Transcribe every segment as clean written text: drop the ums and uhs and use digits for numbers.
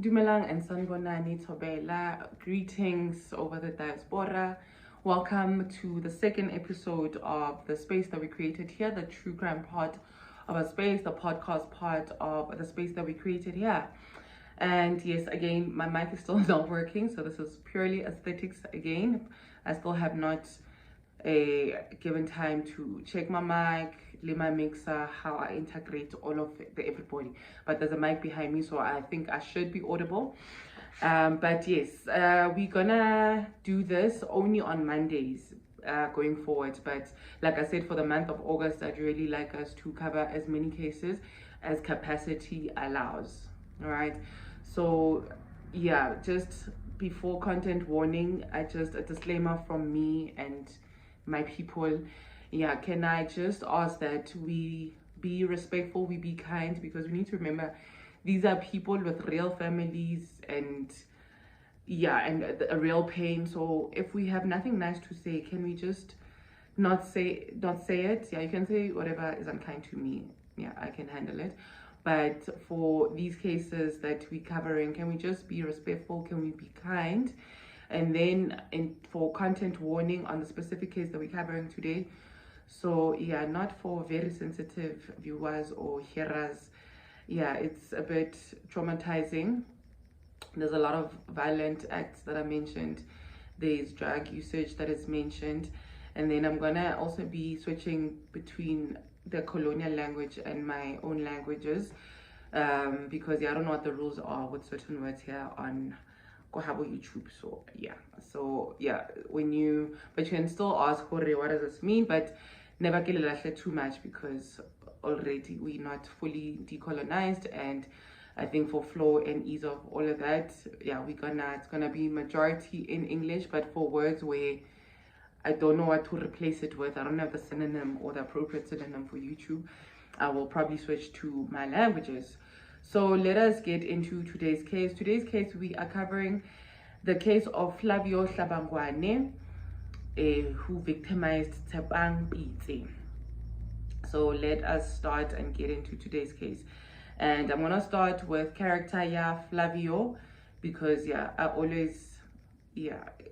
Dumelang and Sanbonani Tobela. Greetings over the diaspora. Welcome to the second episode of the space that we created here, the true crime part of a space, the podcast part of the space that we created here. And yes, again, my mic is still not working, so this is purely aesthetics again. I still have not given time to check my mic, my mixer, how I integrate all of everybody. But there's a mic behind me, so I think I should be audible. But yes, we're gonna do this only on Mondays going forward. But like I said, for the month of August, I'd really like us to cover as many cases as capacity allows. All right. So yeah, just before content warning, a disclaimer from me and my people. Yeah, can I just ask that we be respectful, we be kind, because we need to remember these are people with real families and a real pain. So if we have nothing nice to say, can we just not say it? Yeah, you can say whatever is unkind to me. Yeah, I can handle it. But for these cases that we're covering, can we just be respectful? Can we be kind? And then for content warning on the specific case that we're covering today. So yeah, not for very sensitive viewers or hearers. Yeah, it's a bit traumatizing. There's a lot of violent acts that are mentioned. There's drug usage that is mentioned. And then I'm gonna also be switching between the colonial language and my own languages, because I don't know what the rules are with certain words here on YouTube. So yeah, but you can still ask, what does this mean? But never get too much, because already we're not fully decolonized. And I think for flow and ease of all of that, yeah, it's gonna be majority in English. But for words where I don't know what to replace it with, I don't have the synonym or the appropriate synonym for YouTube, I will probably switch to my languages. So let us get into today's case. Today's case, we are covering the case of Flavio Hlabangwane, who victimized Tshepang Pitse. So let us start and get into today's case. And I'm going to start with character Flavio, because I always,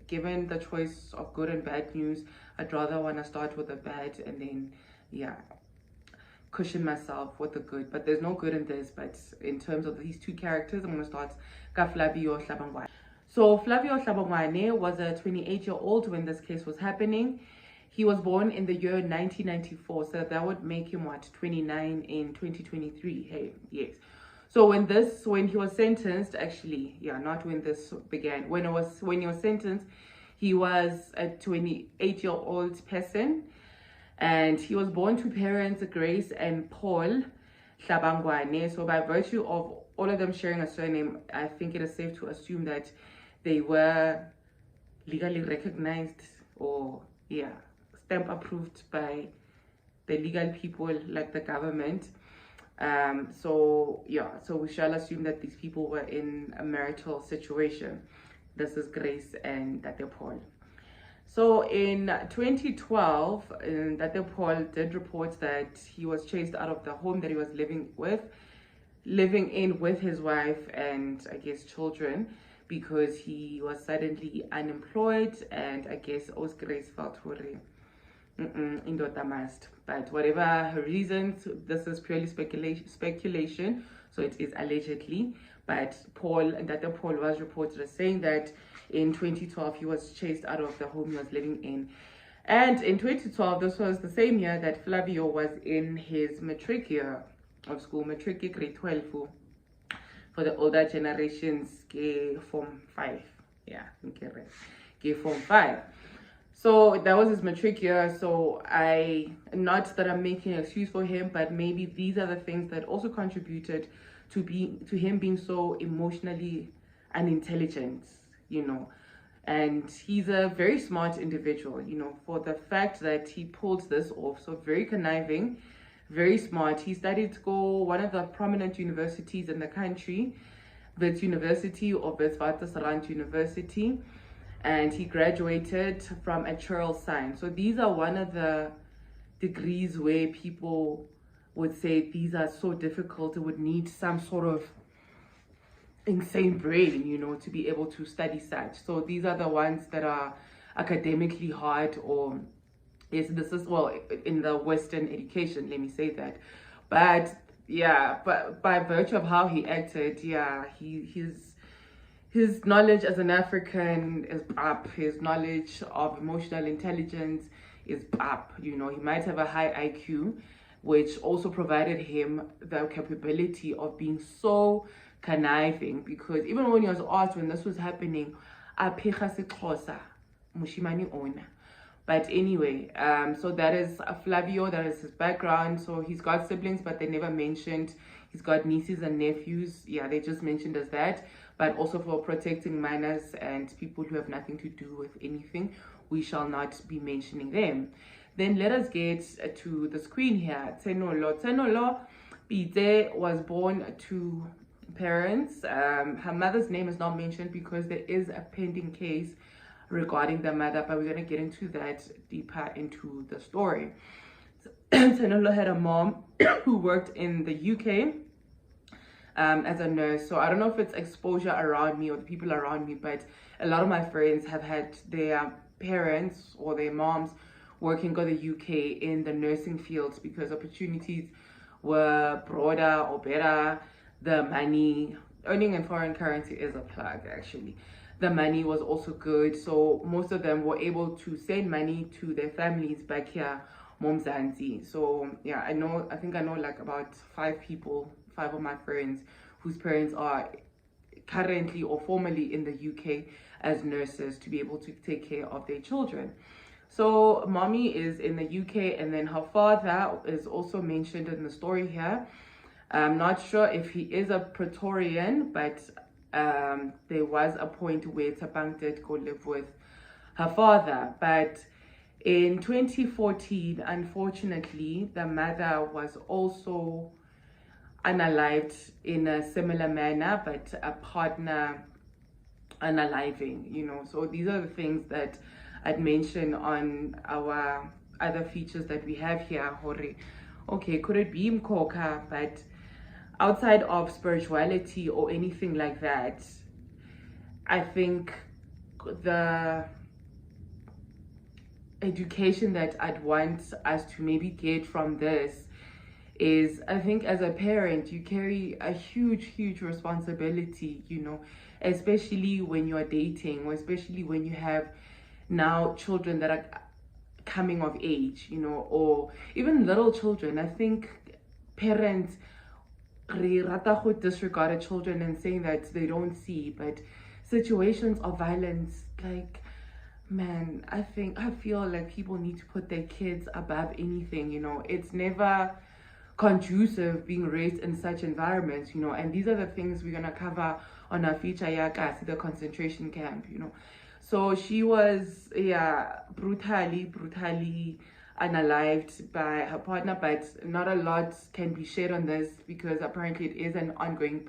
given the choice of good and bad news, I'd rather want to start with the bad and then cushion myself with the good. But there's no good in this. But in terms of these two characters, I'm going to start with Flavio Hlabangwane. So Flavio Hlabangwane was a 28-year-old when this case was happening. He was born in the year 1994, so that would make him 29 in 2023. Hey, yes. So when he was sentenced, actually, not when this began. When he was sentenced, he was a 28-year-old person, and he was born to parents Grace and Paul Hlabangwane. So by virtue of all of them sharing a surname, I think it is safe to assume that they were legally recognized or stamp approved by the legal people, like the government. So we shall assume that these people were in a marital situation. This is Grace and Date Paul. So in 2012, Date Paul did report that he was chased out of the home that he was living in with his wife and I guess children, because he was suddenly unemployed, and I guess Grace felt but whatever her reasons, this is purely speculation, so it is allegedly. But Paul was reported as saying that in 2012 he was chased out of the home he was living in. And in 2012, this was the same year that Flavio was in his matric year of school, matric grade 12 for the older generations, form 5. Form 5. So that was his matric year. So not that I'm making an excuse for him, but maybe these are the things that also contributed to him being so emotionally unintelligent, And he's a very smart individual, for the fact that he pulled this off. So very conniving, very smart. He studied school, one of the prominent universities in the country, Wits University or Witwatersrand University. And he graduated from actuarial science. So these are one of the degrees where people would say these are so difficult, it would need some sort of insane brain, you know, to be able to study such. So these are the ones that are academically hard, or yes, this is, well, in the Western education, let me say that. But yeah, but by virtue of how he acted, yeah, his knowledge as an African is up. His knowledge of emotional intelligence is up. You know, he might have a high IQ, which also provided him the capability of being so conniving, because even when he was asked when this was happening, "Aphega seXhosa, moshimane ona." But anyway, so that is Flavio, that is his background. So he's got siblings, but they never mentioned. He's got nieces and nephews. Yeah, they just mentioned as that. But also for protecting minors and people who have nothing to do with anything, we shall not be mentioning them. Then let us get to the screen here. Tshepang Pitse was born to parents. Her mother's name is not mentioned because there is a pending case regarding the mother, but we're going to get into that deeper into the story. Tshepang had a mom who worked in the UK as a nurse. So I don't know if it's exposure around me or the people around me, but a lot of my friends have had their parents or their moms working in the UK in the nursing fields because opportunities were broader or better. The money, earning in foreign currency is a plug actually. The money was also good, so most of them were able to send money to their families back here, Mzansi. So yeah, I think I know like about 5 of my friends whose parents are currently or formerly in the UK as nurses to be able to take care of their children. So mommy is in the UK, and then her father is also mentioned in the story here. I'm not sure if he is a Praetorian, but there was a point where Tshepang did go live with her father. But in 2014, unfortunately, the mother was also unalived in a similar manner, but a partner unaliving, you know. So these are the things that I'd mention on our other features that we have here. Okay, could it be mkoka? But outside of spirituality or anything like that, I think the education that I'd want us to maybe get from this is, I think as a parent, you carry a huge responsibility, you know, especially when you are dating, or especially when you have now children that are coming of age, you know, or even little children. I think parents disregarded children and saying that they don't see, but situations of violence, like, man, I feel like people need to put their kids above anything, you know. It's never conducive being raised in such environments, you know, and these are the things we're gonna cover on our feature, the concentration camp, you know. So she was, yeah, brutally unalived by her partner, but not a lot can be shared on this because apparently it is an ongoing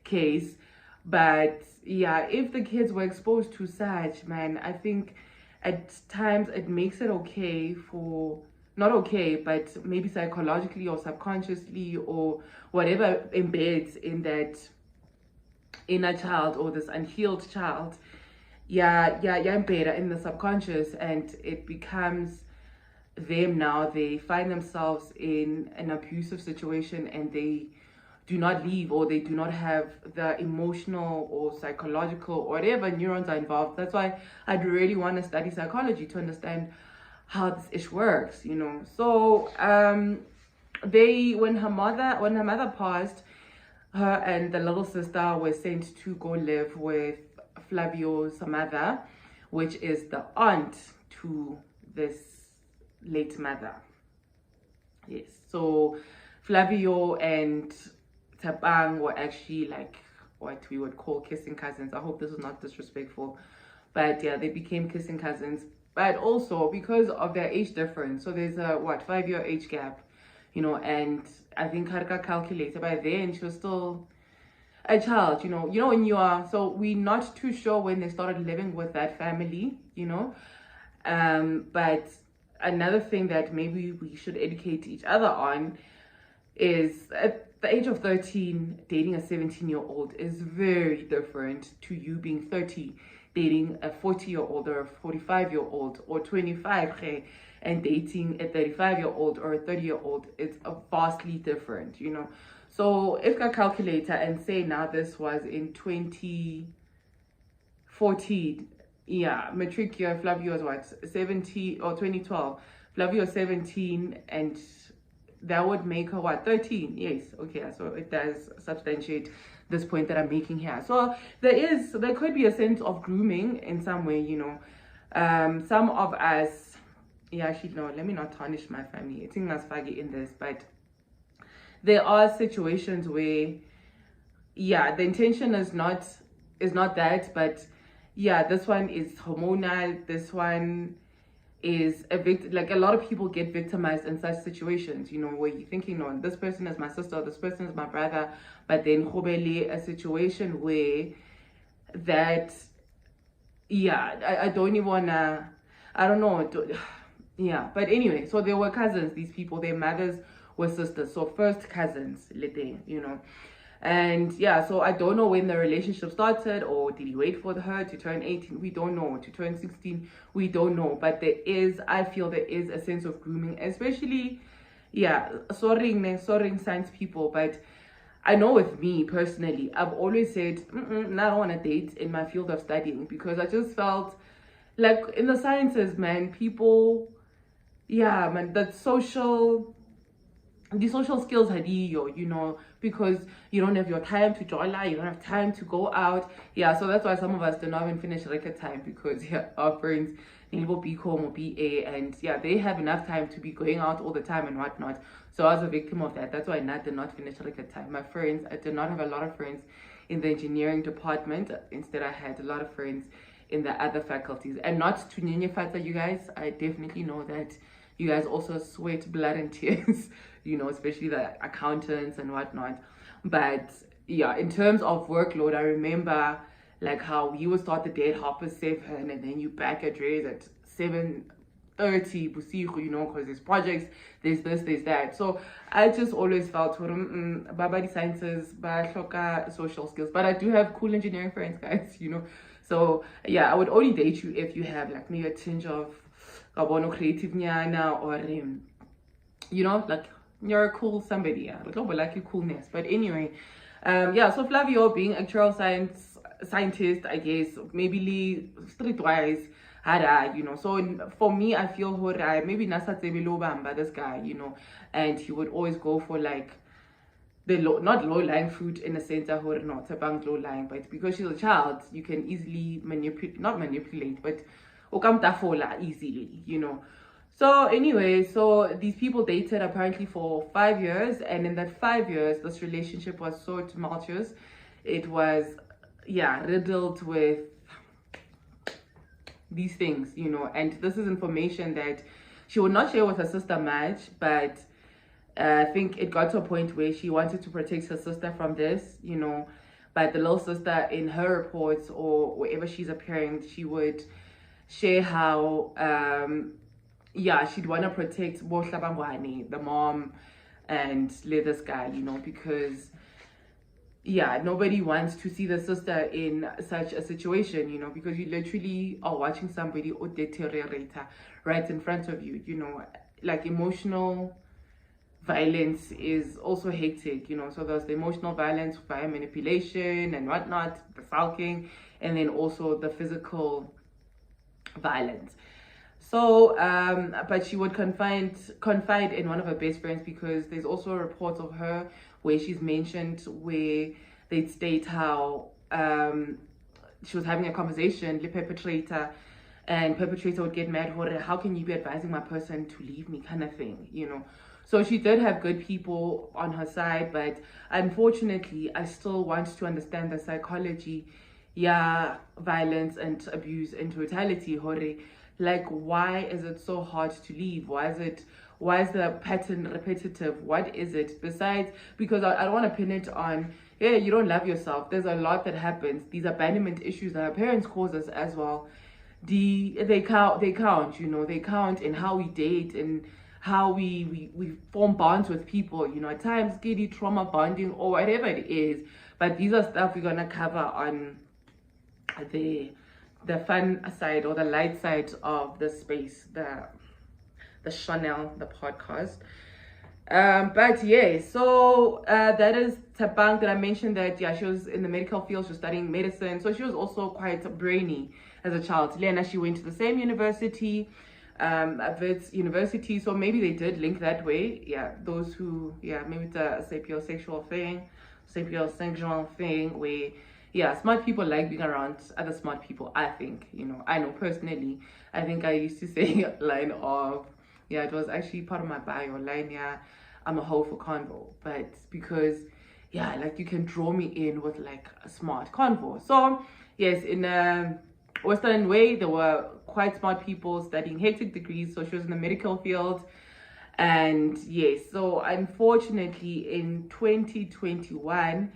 case. But yeah, if the kids were exposed to such, man, I think at times it makes it okay for, not okay, but maybe psychologically or subconsciously or whatever embeds in that inner child or this unhealed child, better in the subconscious, and it becomes them. Now they find themselves in an abusive situation and they do not leave, or they do not have the emotional or psychological or whatever neurons are involved. That's why I'd really want to study psychology to understand how this ish works, you know. So when her mother passed, her and the little sister were sent to go live with Flavio's mother, which is the aunt to this late mother. Yes, so Flavio and Tshepang were actually like what we would call kissing cousins. I hope this is not disrespectful, but yeah, they became kissing cousins. But also because of their age difference, so there's a 5-year age gap, you know, and I think Harka calculated by then she was still a child, you know, when you are, so we're not too sure when they started living with that family, you know. But another thing that maybe we should educate each other on is at the age of 13, dating a 17-year-old is very different to you being 30, dating a 40-year-old or a 45-year-old, or 25 okay, and dating a 35-year-old or a 30-year-old. It's a vastly different, you know. So if I calculator and say now this was in 2014, yeah, matric year, Flavio was what, 17, or 2012, Flavio was 17, and that would make her what, 13? Yes, okay, so it does substantiate this point that I'm making here. So there could be a sense of grooming in some way, you know. Some of us, yeah, actually no, let me not tarnish my family. I think that's faggy in this, but there are situations where, yeah, the intention is not that, but yeah, this one is hormonal, this one is like a lot of people get victimized in such situations, you know, where you're thinking, no, this person is my sister, this person is my brother, but then a situation where that, yeah, I don't even wanna, I don't know, yeah, but anyway, so they were cousins, these people, their mothers were sisters, so first cousins, you know. And yeah, so I don't know when the relationship started, or did he wait for her to turn 18? We don't know. To turn 16, we don't know. But I feel there is a sense of grooming, especially, yeah, sorry science people, but I know with me personally, I've always said, I don't want to date in my field of studying, because I just felt like in the sciences, man, people, yeah, man, the social skills had you know, because you don't have your time to join, you don't have time to go out. Yeah, so that's why some of us do not even finish record time, because yeah, our friends need to be home or BA, and yeah, they have enough time to be going out all the time and whatnot. So I was a victim of that. That's why I did not finish record time. My friends, I did not have a lot of friends in the engineering department. Instead, I had a lot of friends in the other faculties. And not to nyenyefatsa you guys, I definitely know that you guys also sweat blood and tears, you know, especially the accountants and whatnot. But yeah, in terms of workload, I remember like how we would start the day at 7:30, and then you back at Dre's at 7:30, you know, because there's projects, there's this, there's that. So I just always felt Baba sciences, social skills. But I do have cool engineering friends, guys, you know. So yeah, I would only date you if you have like maybe a tinge of creative nyana, or you know, like you're a cool somebody, yeah, like your coolness. But anyway, yeah, so Flavio being actual scientist, I guess, maybe streetwise, you know. So for me, I feel maybe nasa bamba this guy, you know, and he would always go for like the not low-lying fruit in a sense that not Tshepang low-lying, but because she's a child, you can easily not manipulate, but easily, you know. So anyway, so these people dated apparently for 5 years, and in that 5 years, this relationship was so tumultuous. It was, yeah, riddled with these things, you know. And this is information that she would not share with her sister much, but I think it got to a point where she wanted to protect her sister from this, you know. But the little sister, in her reports or wherever she's appearing, she would share how yeah, she'd want to protect Hlabangwane, the mom, and this guy, you know, because yeah, nobody wants to see the sister in such a situation, you know, because you literally are watching somebody or deteriorate right in front of you, you know. Like emotional violence is also hectic, you know. So there's the emotional violence via manipulation and whatnot, the sulking, and then also the physical violence. So but she would confide in one of her best friends, because there's also reports of her where she's mentioned where they'd state how she was having a conversation with the perpetrator, and perpetrator would get mad, how can you be advising my person to leave me, kind of thing, you know. So she did have good people on her side, but unfortunately I still want to understand the psychology, yeah, violence and abuse in totality. Like, why is it so hard to leave? Why is the pattern repetitive? What is it? Besides, because I don't want to pin it on, yeah, you don't love yourself. There's a lot that happens. These abandonment issues that our parents cause us as well. They count, you know, they count in how we date and how we form bonds with people, you know, at times kiddie trauma bonding or whatever it is. But these are stuff we're gonna cover on the fun side or the light side of the space, the Chanel, the podcast. But yeah, so that is Tshepang. That I mentioned that she was in the medical field, she was studying medicine, so she was also quite brainy as a child. Lena, she went to the same university, Wits University, so maybe they did link that way. Yeah, those who, maybe it's a sapiosexual thing, sapiosexual thing where smart people like being around other smart people. I think, you know, I know personally, I think I used to say a line of, it was actually part of my bio line, I'm a hoe for convo, but because like you can draw me in with like a smart convo. So yes, in a Western way, there were quite smart people studying hectic degrees, so she was in the medical field. And yes, so unfortunately in 2021,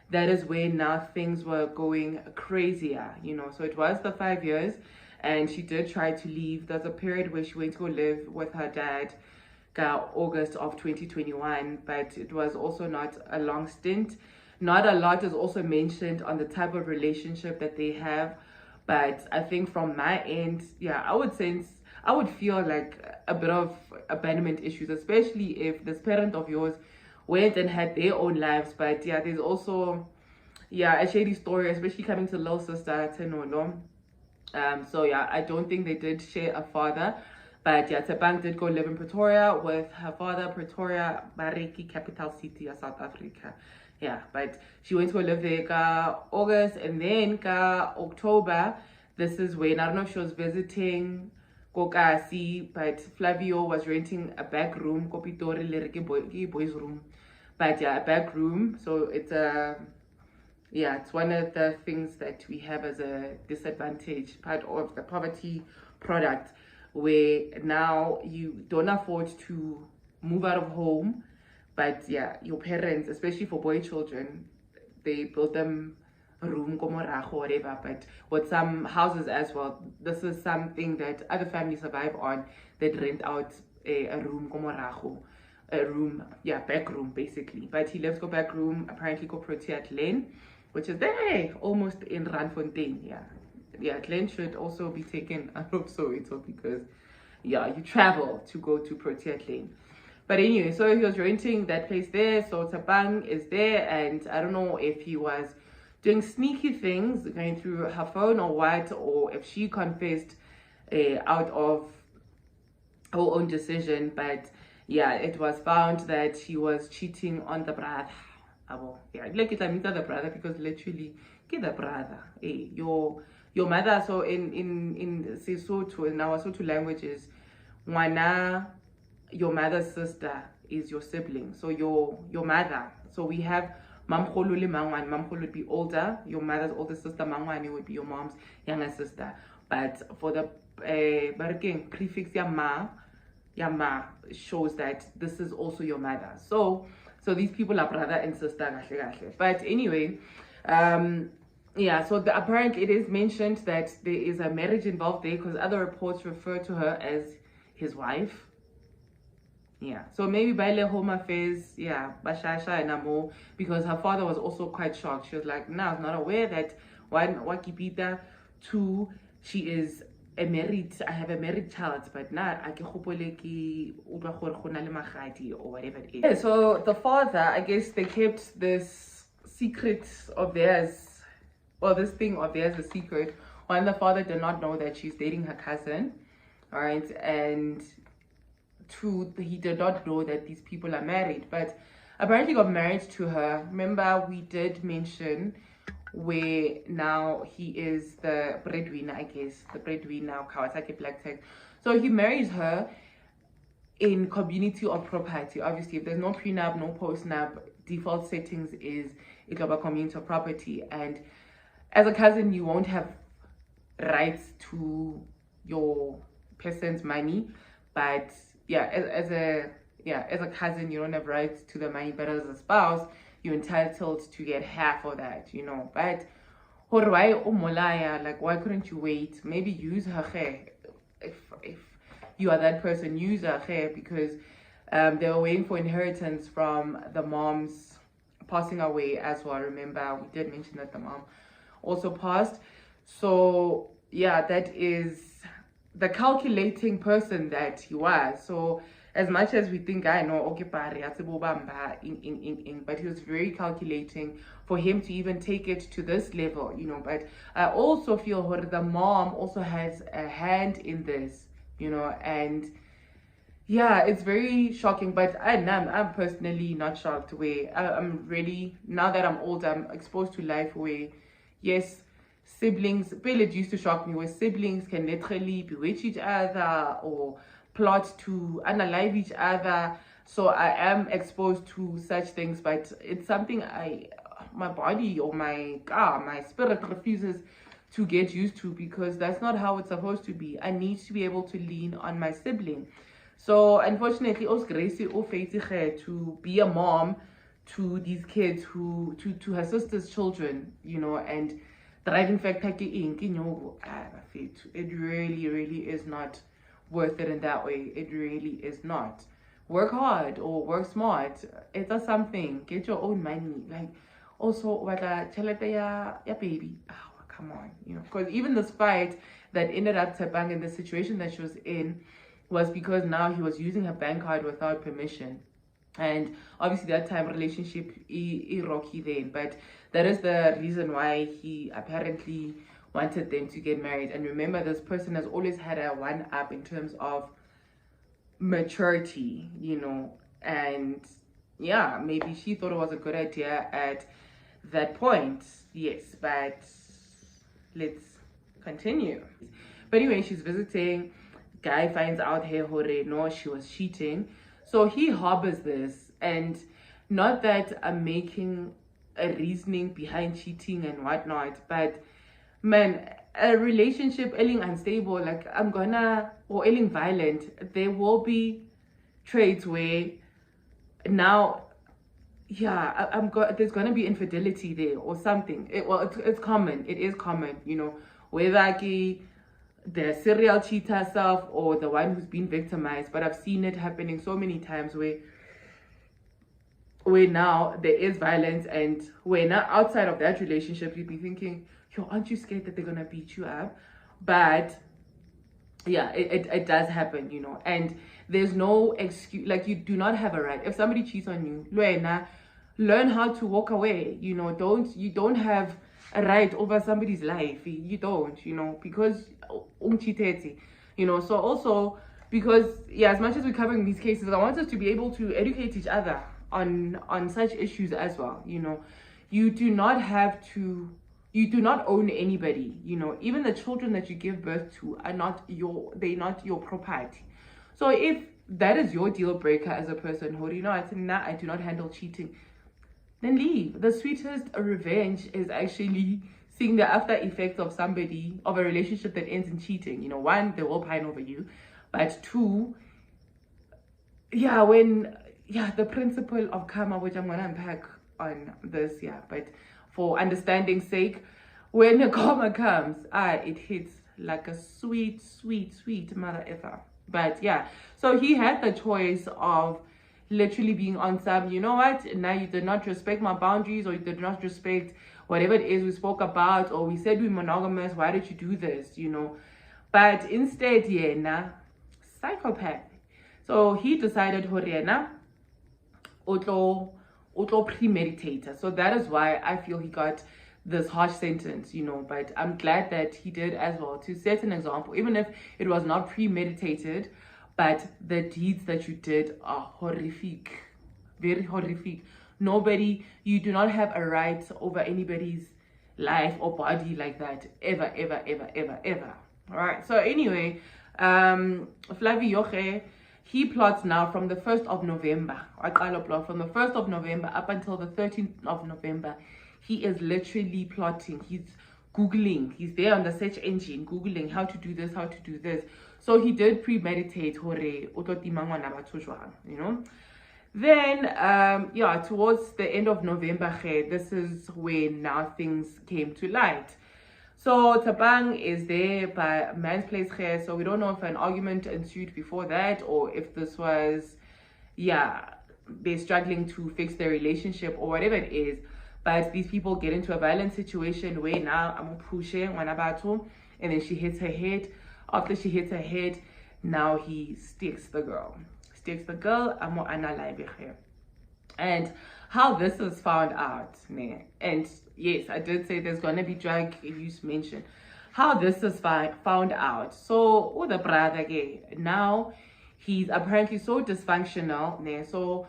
that is where now things were going crazier, you know. So it was the 5 years, and she did try to leave. There's a period where she went to go live with her dad, August of 2021, but it was also not a long stint. Not a lot is also mentioned on the type of relationship that they have, but I think from my end, I would feel like a bit of abandonment issues, especially if this parent of yours went and had their own lives. But there's also a shady story, especially coming to little sister Tenono. So I don't think they did share a father, but Tshepang did go live in Pretoria with her father. Pretoria, Bariki, capital city of South Africa. But she went to go live there August, and then October, this is when, I don't know if she was visiting Kokasi, but Flavio was renting a back room, boys room, but a back room. So it's it's one of the things that we have as a disadvantage, part of the poverty product, where now you don't afford to move out of home, but your parents, especially for boy children, they build them a room or whatever. But with some houses as well, this is something that other families survive on. They rent out a room a room, back room basically. But he lives go back room, apparently go Proteat Lane, which is there almost in Randfontein. Glen should also be taken out of Soweto because you travel to go to Proteat Lane. But anyway, so he was renting that place there. So Tshepang is there, and I don't know if he was doing sneaky things, going through her phone or what, or if she confessed out of her own decision. But it was found that he was cheating on the brother. Like it's the brother, because literally, get the brother. Hey, your mother. So in Sesotho, in our Sotho languages, Mwana, your mother's sister, is your sibling. So your mother. So we have Mamkhulu le Mangwane. Mamkhulu would be older. Your mother's older sister, Mangwane, would be your mom's younger sister. But for the prefix Yama shows that this is also your mother. So these people are brother and sister. But anyway, so apparently it is mentioned that there is a marriage involved there, because other reports refer to her as his wife. So maybe by the home affairs, Bashasha and Amo, because her father was also quite shocked. She was like, no, I was not aware that one, Wakipita, two, she is I have a married child, but not or whatever it is. So the father, I guess they kept this secret of theirs, or this thing of theirs a secret. One, the father did not know that she's dating her cousin, all right, and two, he did not know that these people are married, but apparently got married to her. Remember, we did mention where now he is the breadwinner, I guess, the breadwinner, Kawasaki Black Tech. So he marries her in community of property. Obviously, if there's no prenup, no postnup, default settings is it of a community of property. And as a cousin, you won't have rights to your person's money, but as a cousin, you don't have rights to the money, but as a spouse, you're entitled to get half of that, you know. But why couldn't you wait? Maybe use her hair. If you are that person user because they were waiting for inheritance from the mom's passing away as well. Remember, we did mention that the mom also passed. So yeah, that is the calculating person that he was. So as much as we think, I know, okay, but he was very calculating for him to even take it to this level, you know. But I also feel the mom also has a hand in this, you know, and yeah, it's very shocking. But I'm personally not shocked. Where I'm really, now that I'm older, I'm exposed to life where, yes, siblings, it used to shock me, where siblings can literally bewitch each other or plot to unalive each other. So I am exposed to such things, but it's something my body or my spirit refuses to get used to, because that's not how it's supposed to be. I need to be able to lean on my sibling. So unfortunately, to be a mom to these kids, to her sister's children, you know, and driving factor, it really is not worth it in that way. It really is not. Work hard or work smart. It's a something. Get your own money. Like, also, what ya baby. Oh, come on, you know. Because even this fight that ended up Tshepang in the situation that she was in was because now he was using her bank card without permission. And obviously that time relationship rocky then, but that is the reason why he apparently wanted them to get married. And remember, this person has always had a one up in terms of maturity, you know. And yeah, maybe she thought it was a good idea at that point. Yes, but let's continue. But anyway, she's visiting. Guy finds out here no, she was cheating. So he harbors this, and not that I'm making a reasoning behind cheating and whatnot, but man, a relationship ailing unstable, like or ailing violent, there will be traits where now, yeah, there's gonna be infidelity there or something. It's common. It is common, you know, whether the serial cheater self or the one who's been victimized. But I've seen it happening so many times where now there is violence, and where now outside of that relationship you'd be thinking, yo, aren't you scared that they're gonna beat you up? But yeah, it does happen, you know. And there's no excuse. Like, you do not have a right. If somebody cheats on you, learn how to walk away, you know. You don't have a right over somebody's life. You don't, you know, because you know. So also, because yeah, as much as we're covering these cases, I want us to be able to educate each other on such issues as well, you know. You do not own anybody, you know. Even the children that you give birth to are not your property. So if that is your deal breaker as a person, I do not handle cheating, then leave. The sweetest revenge is actually seeing the after effects of a relationship that ends in cheating. You know, one, they will pine over you, but two, the principle of karma, which I'm gonna unpack on this, but for understanding's sake, when the karma comes, it hits like a sweet mother effer. But yeah, so he had the choice of literally being on some, you know what, now you did not respect my boundaries, or you did not respect whatever it is we spoke about, or we said we're monogamous, why did you do this, you know. But instead, psychopath. So he decided auto premeditator. So that is why I feel he got this harsh sentence, you know. But I'm glad that he did as well, to set an example, even if it was not premeditated, but the deeds that you did are horrific, very horrific. You do not have a right over anybody's life or body like that, ever. All right, so anyway, Flavio, he plots now from the 1st of November. From the 1st of November up until the 13th of November, he is literally plotting. He's Googling. He's there on the search engine, Googling how to do this, how to do this. So he did premeditate, you know. Then, towards the end of November, this is when now things came to light. So Tshepang is there by a man's place here. So we don't know if an argument ensued before that or if this was, yeah, they're struggling to fix their relationship or whatever it is. But these people get into a violent situation where now I'm pushing one about and then she hits her head. After she hits her head, now he sticks the girl. I'm analyzing her. And how this is found out, and yes, I did say there's gonna be drug use mentioned. How this is found out. So, the brother gay now, he's apparently so dysfunctional. So,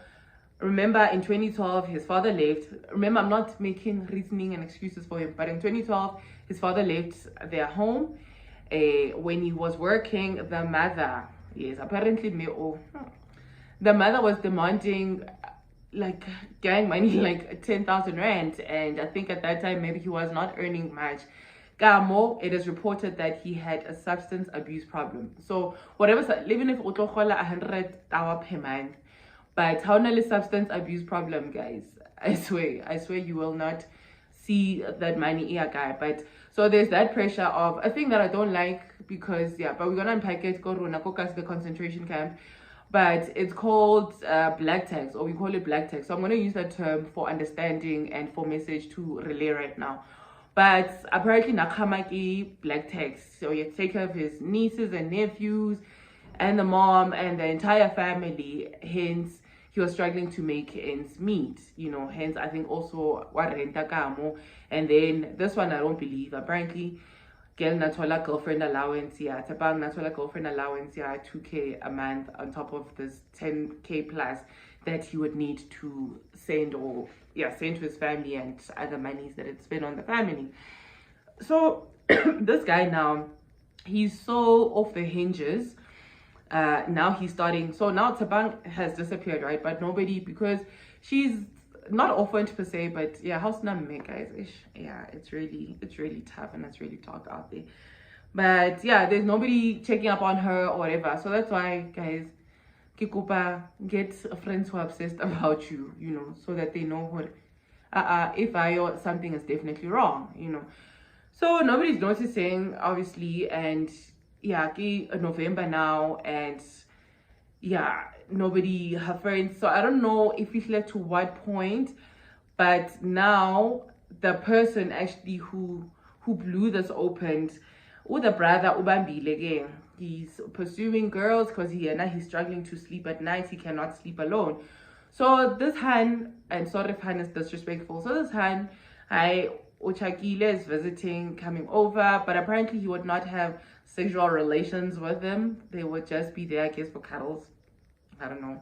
remember in 2012, his father left. Remember, I'm not making reasoning and excuses for him, but in 2012, his father left their home. When he was working, the mother, yes, apparently, the mother was demanding like gang money, like 10,000 rand, and I think at that time maybe he was not earning much. Gamo, it is reported that he had a substance abuse problem. So whatever, even if utlokola 100 per month, but how a substance abuse problem, guys, I swear you will not see that money here, guy. But so there's that pressure of a thing that I don't like, because yeah, but we're gonna unpack it. Go to the concentration camp. But it's called black tax, or we call it black tax. So I'm going to use that term for understanding and for message to relay right now. But apparently Nakamaki black tax. So you take care of his nieces and nephews and the mom and the entire family. Hence, he was struggling to make ends meet. Hence I think also warenta kamo. And then this one I don't believe. Apparently girl nathola girlfriend allowance, Tshepang nathola girlfriend allowance, 2K a month on top of this 10K plus that he would need to send send to his family and other monies that it spent on the family. So this guy now, he's so off the hinges. Now he's starting. So now Tshepang has disappeared, right? But nobody, because she's not orphaned per se, but yeah, house number, guys. Yeah, it's really tough and it's really dark out there. But yeah, there's nobody checking up on her or whatever. So that's why, guys, kikupa, get friends who are obsessed about you, so that they know what if something is definitely wrong, So nobody's noticing, obviously, and yeah, November now, and yeah, nobody, her friends. So I don't know if it led to what point, but now the person actually who blew this open, or the brother Ubambile again, he's pursuing girls because he's struggling to sleep at night. He cannot sleep alone. So this Han, and sorry if Han is disrespectful, so this Han, Uchakile is visiting, coming over, but apparently he would not have sexual relations with them. They would just be there, I guess, for cuddles. I don't know.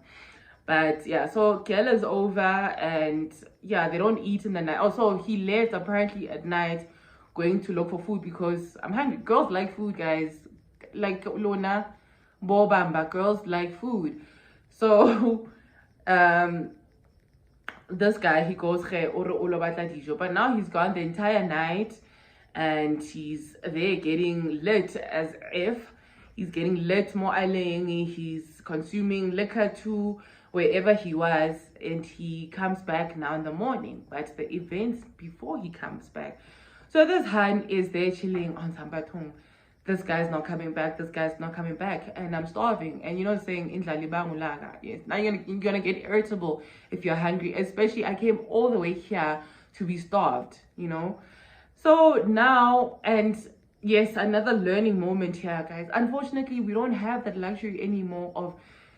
But yeah, so girl is over, and yeah, they don't eat in the night. Also, he left apparently at night going to look for food because I'm hungry. Girls like food, guys. Like Lona, Bobamba, girls like food. So this guy, he goes but now he's gone the entire night, and he's there getting lit, as if he's getting lit more allaying. He's consuming liquor too wherever he was, and he comes back now in the morning. But the events before he comes back, so this Han is there chilling on Sambatung. This guy's not coming back, and I'm starving. And saying yes, now you're gonna get irritable if you're hungry, especially I came all the way here to be starved, So now, and yes, another learning moment here, guys. Unfortunately, we don't have that luxury anymore of,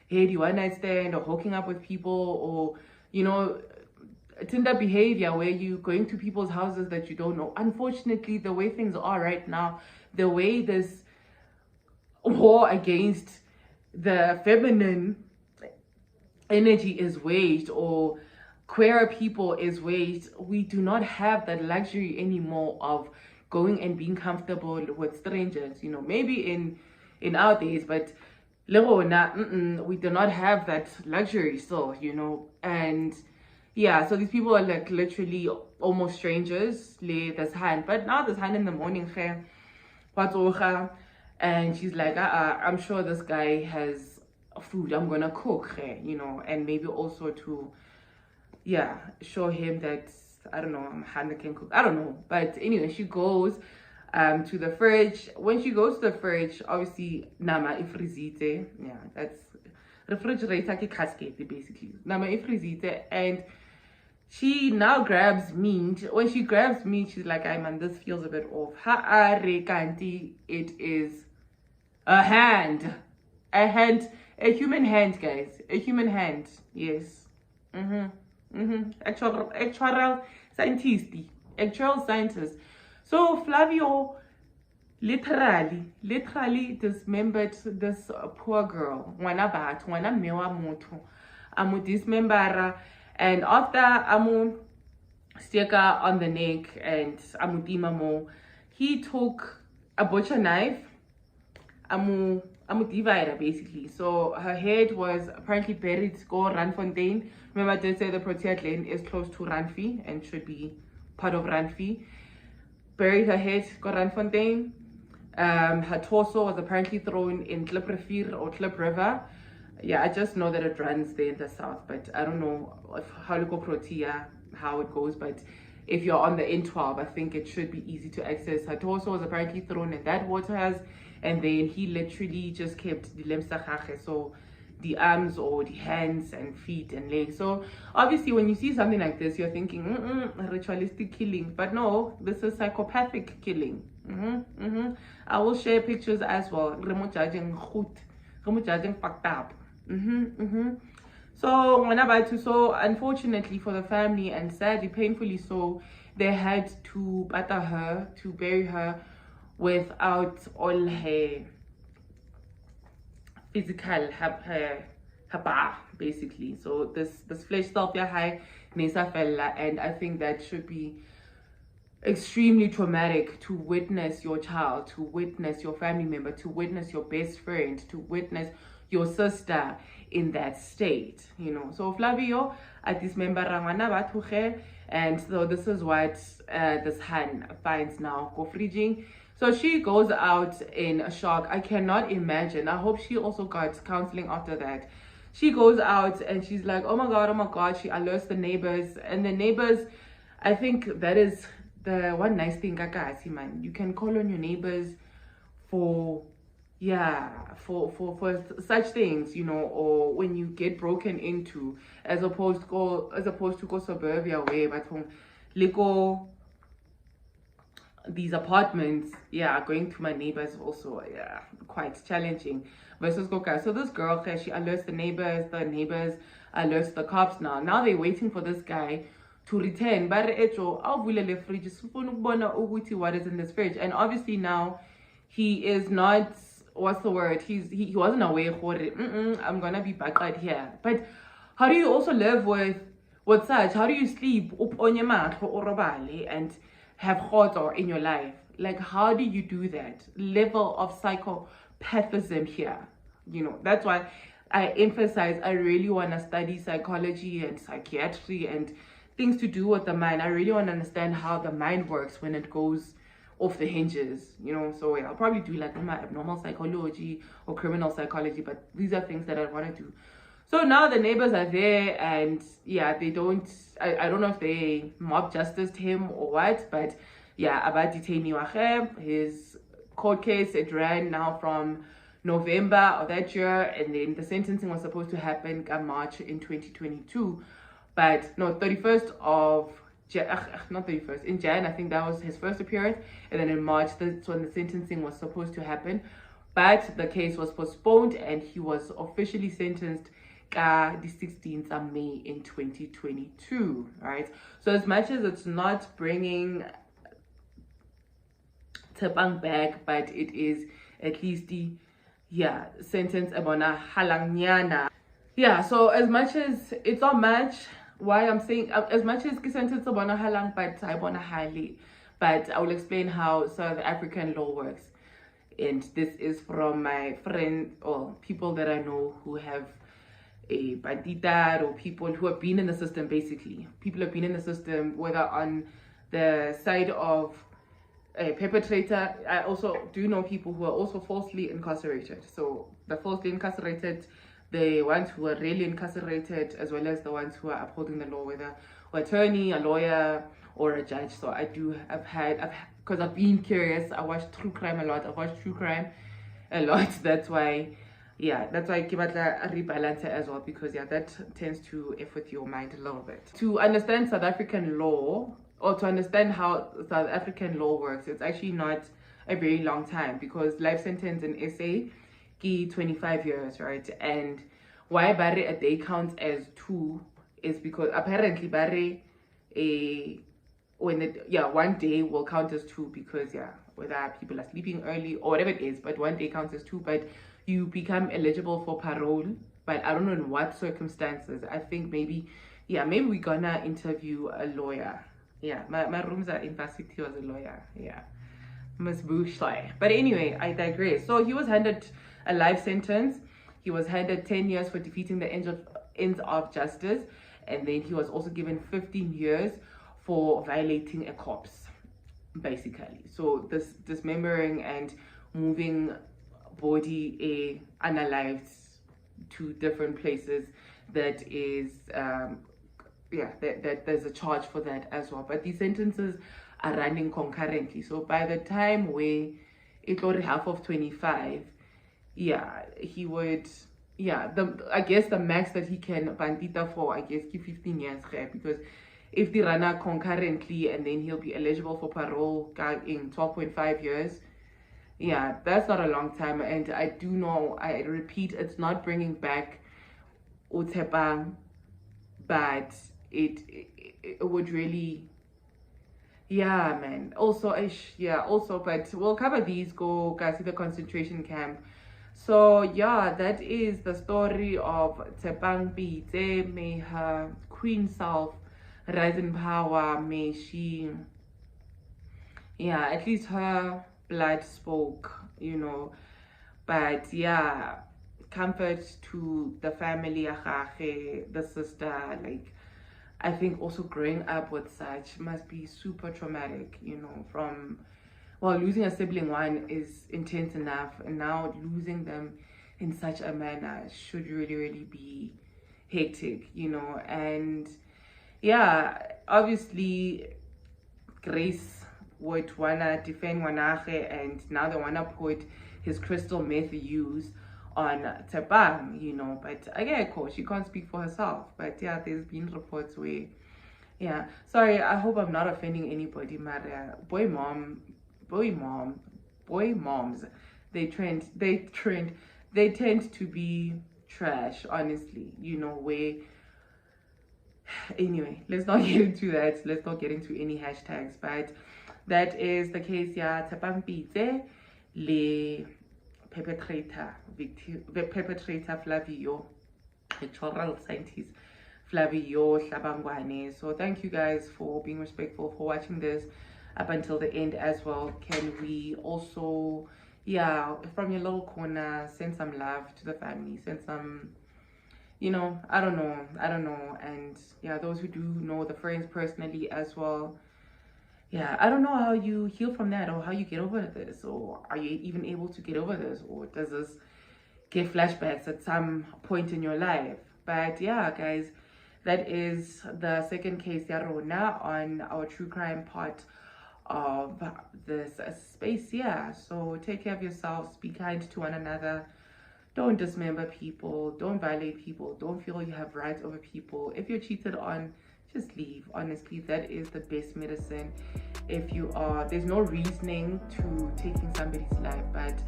hey, do you one-night stand or hooking up with people, or Tinder behavior where you're going to people's houses that you don't know. Unfortunately, the way things are right now, the way this war against the feminine energy is waged, or queer people is waged, we do not have that luxury anymore of going and being comfortable with strangers. Maybe in our days, but we do not have that luxury still, and yeah, so these people are like literally almost strangers. This hand, but now this hand in the morning, and she's like, I'm sure this guy has food. I'm gonna cook, and maybe also to, show him that I don't know, Hannah can cook. I don't know, but anyway, she goes. to the fridge. When she goes to the fridge, obviously nama ifrizite. Yeah, that's refrigerator ke casket basically. Nama ifrizite, and she now grabs meat. When she grabs meat, she's like, "Ay man, this feels a bit off." Ha'are kanti, it is a hand. A hand, a human hand, guys. A human hand. Yes. Actual scientist. Actual scientist. So Flavio literally dismembered this poor girl. Ngwana batho, ngwana mme wa motho. Amu dismembera, and after amu steka on the neck and amu dimamo, he took a butcher knife. Amu divider basically. So her head was apparently buried go Randfontein. Remember, I did say the Proteas lane is close to Randfi and should be part of Randfi. Buried her head go Randfontein. Her torso was apparently thrown in Klip Rivier or Klip River. Yeah, I just know that it runs there in the south, but I don't know if Haluko Protea how it goes. But if you're on the N12, I think it should be easy to access. Her torso was apparently thrown in that water house, and then he literally just kept the lemsachache, so the arms or the hands and feet and legs. So obviously when you see something like this, you're thinking ritualistic killing, but no, this is psychopathic killing. I will share pictures as well. Judging fucked up. So unfortunately for the family, and sadly painfully so, they had to butter her, to bury her without all her physical her bar basically. So this flesh self high nesa fella, and I think that should be extremely traumatic to witness your child, to witness your family member, to witness your best friend, to witness your sister in that state, you know. So Flavio at this member and so this is what this Han finds now go fridging. So she goes out in a shock. I cannot imagine. I hope she also got counseling after that. She goes out and she's like, oh my god. She alerts the neighbors, and the neighbors, I think that is the one nice thing man. You can call on your neighbors for such things, you know, or when you get broken into, as opposed to go suburbia way, but these apartments, going to my neighbors also, quite challenging versus Goka. So this girl, she alerts the neighbors alerts the cops. Now they're waiting for this guy to return. But what is in this fridge? And obviously now he is not, what's the word, he wasn't aware for it. I'm gonna be back right here. But how do you also live with such? How do you sleep and have horror in your life? Like, how do you do that? Level of psychopathism here, you know. That's why I emphasize, I really want to study psychology and psychiatry and things to do with the mind. I really want to understand how the mind works when it goes off the hinges, you know. So I'll probably do like my abnormal psychology or criminal psychology, but these are things that I want to do. So now the neighbors are there, and they don't, I don't know if they mob justiced him or what, but about detaining his court case, it ran now from November of that year, and then the sentencing was supposed to happen in March in 2022, but no, 31st of not 31st, in Jan, I think that was his first appearance, and then in March, that's when the sentencing was supposed to happen, but the case was postponed, and he was officially sentenced the 16th of May in 2022, right? So as much as it's not bringing Tshepang back, but it is at least the sentence abona halangnyana. So as much as it's not much, why I'm saying as much as sentence abona halang, but I wanna highly, but I will explain how South African law works. And this is from my friend or people that I know who have a bandita, or people who have been in the system. Basically, people have been in the system, whether on the side of a perpetrator. I also do know people who are also falsely incarcerated. So the falsely incarcerated, the ones who are really incarcerated, as well as the ones who are upholding the law, whether an attorney, a lawyer, or a judge. So I've because I've been curious. I watch true crime a lot. I've watched true crime a lot. That's why, yeah, that's why I give it a rebalance as well, because yeah, that tends to F with your mind a little bit. To understand South African law, or to understand how South African law works, it's actually not a very long time, because life sentence in SA ki 25 years, right? And why bare a day counts as 2 is because apparently bare a one day will count as 2, because yeah, whether people are sleeping early or whatever it is, but one day counts as 2. But you become eligible for parole, but I don't know in what circumstances. I think maybe we're gonna interview a lawyer. Yeah, my rooms are university was a lawyer. Yeah, Miss Bushley. But anyway, I digress. So he was handed a life sentence. He was handed 10 years for defeating the ends of justice, and then he was also given 15 years for violating a corpse, basically. So this dismembering and moving body unalived to different places, that is that there's a charge for that as well. But these sentences are running concurrently, so by the time where it got half of 25, he would, I guess the max that he can bandita for, I guess, give 15 years, because if they run out concurrently, and then he'll be eligible for parole in 12.5 years, that's not a long time. And I do know, I repeat, it's not bringing back Tshepang, but it would really, man. Also, but we'll cover these. Go guys, see the concentration camp. So that is the story of Tshepang Pitse. May her queen self rise in power. May she, at least her blood spoke, but comfort to the family, the sister. Like, I think also growing up with such must be super traumatic, from, well, losing a sibling one is intense enough, and now losing them in such a manner should really, really be hectic, and obviously Grace would wanna defend Wanache, and now they wanna put his crystal meth use on Tshepang, but again, of course, she can't speak for herself. But there's been reports where, sorry, I hope I'm not offending anybody, Maria. Boy moms, they tend to be trash, honestly, where, anyway, let's not get into that. Let's not get into any hashtags, but that is the case. Tshepang Pitse, the perpetrator Flavio, electoral scientist Flavio Hlabangwane. So thank you guys for being respectful, for watching this up until the end as well. Can we also, from your little corner, send some love to the family, send some, I don't know, and those who do know the friends personally as well. I don't know how you heal from that, or how you get over this, or are you even able to get over this, or does this give flashbacks at some point in your life? But guys, that is the second case Yarona on our true crime part of this space. So take care of yourselves, be kind to one another, don't dismember people, don't violate people, don't feel you have rights over people. If you're cheated on, just leave. Honestly, that is the best medicine. If you are, there's no reasoning to taking somebody's life. But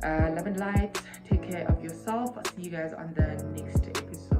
love and light, take care of yourself. I'll see you guys on the next episode.